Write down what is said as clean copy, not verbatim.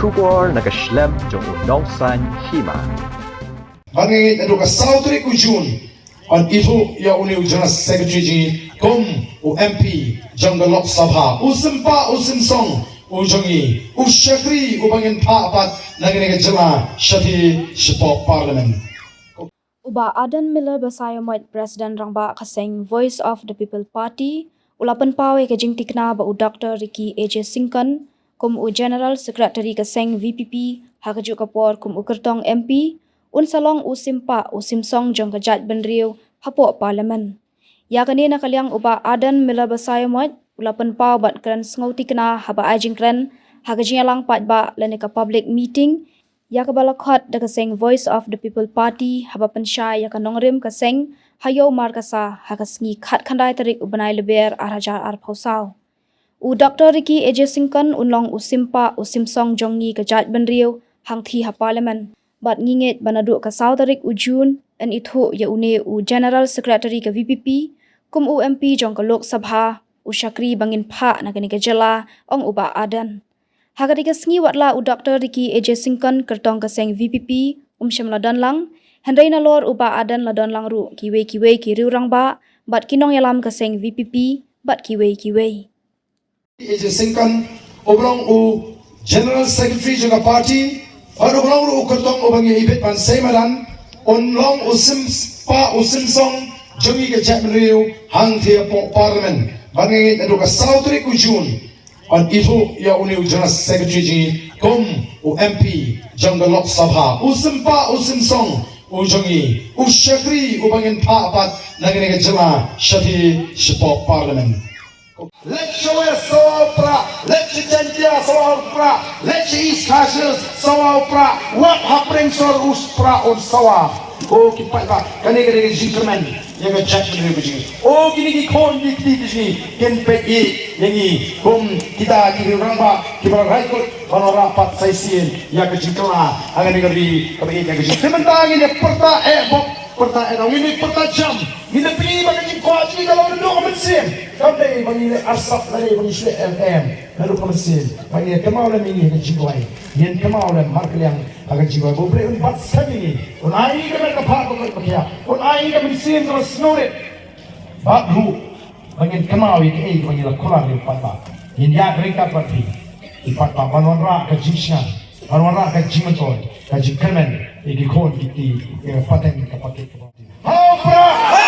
Shubor nakaslem jong unongsan Hima. Bangit adu ka Sautri ku Jun on itu ya uni General Secretary ji kom u MP jong the Lok Sabha u Simpah u Simsong u jongi u Shakri u bangin paapat nagene jela shati shipok parliament. Uba Ardent Miller Basayomoit President Rangba kaseng Voice of the People Party ulapan pawe ke jing Tikna ba u Dr. Ricky AJ Singkan kum u General Secretary kaseng VPP hakaju kapor kum u Kyrtong MP un salong u Simpah u Simsong jong ke Jaitbynriew hapo parliament. Ya kani nakaliang uba Ardent Miller Basayomoit ulapan paw bat kran Sngew Tikna haba ajing kran hakaju lang pat ba lenika public meeting ya kabalakhot da kaseng Voice of the People Party haba penshay ya kanongrim kaseng hayo markasa hakasngi khat khandai tarik ubanai leber arajar arphausau u Dr. Ricky AJ Singkan unlong u Simpah u Simsong jongi ka Jaitbynriew hangthi ha parliament bat nginget banadu ka sau tarik u Jun an ithu ya une u General Secretary ka VPP kum u MP jong ka Lok Sabha u Shakri bangin pha nagani ka jela ong uba Ardent Hagari ka sngi watla u Dr. Ricky AJ Singkan Kyrtong kaseng VPP sham ladon lang hendai na lor uba Ardent ladon lang ru kiwe ki riu rangba bat kinong yalam kaseng VPP bat kiwe AJ Singkan obrong u General Secretary juga party obrong u Kyrtong obangi ibet pan semadan onlong u Simpah u Simsong jongi ke Jaitbynriew hang thia po parliament bangit adu ka Sautri ku Jun on itu ya uni General Secretary ji kom u MP jong the Lok Sabha u Simpah u Simsong u jongi u Shakri u bangin paapat nagene jela shati shipok parliament. Let's show us sawapra, let's jantia sawapra, let's east castles sawapra, what happening sor uspra on sawa. Oh kipat ba kani kani gentleman yang Jaitbynriew begini. Oh kini ki kon di begini ken pegi yangi kom kita kiri orang ba kita raikul panora pat saisien ya ke jingkla agan negeri kami yang ke jingkla sementara ini perta ini perta jam ini pilih bagi jingkla ini kalau duduk kemesin kami bagi asap lari bagi sule FM lalu kemesin bagi kemau lem ini ke jingkla yang kemau lem harga yang akan jingkla boleh empat sekali unai kami kepak berkerja unai kami mesin terus snorit baru bagi kemau ini bagi lakukan di patah ini ya mereka berarti di patah panora ke jingsian panora ke jingmetol ke jingkemen ini kon kita paten ke paket. Hopra!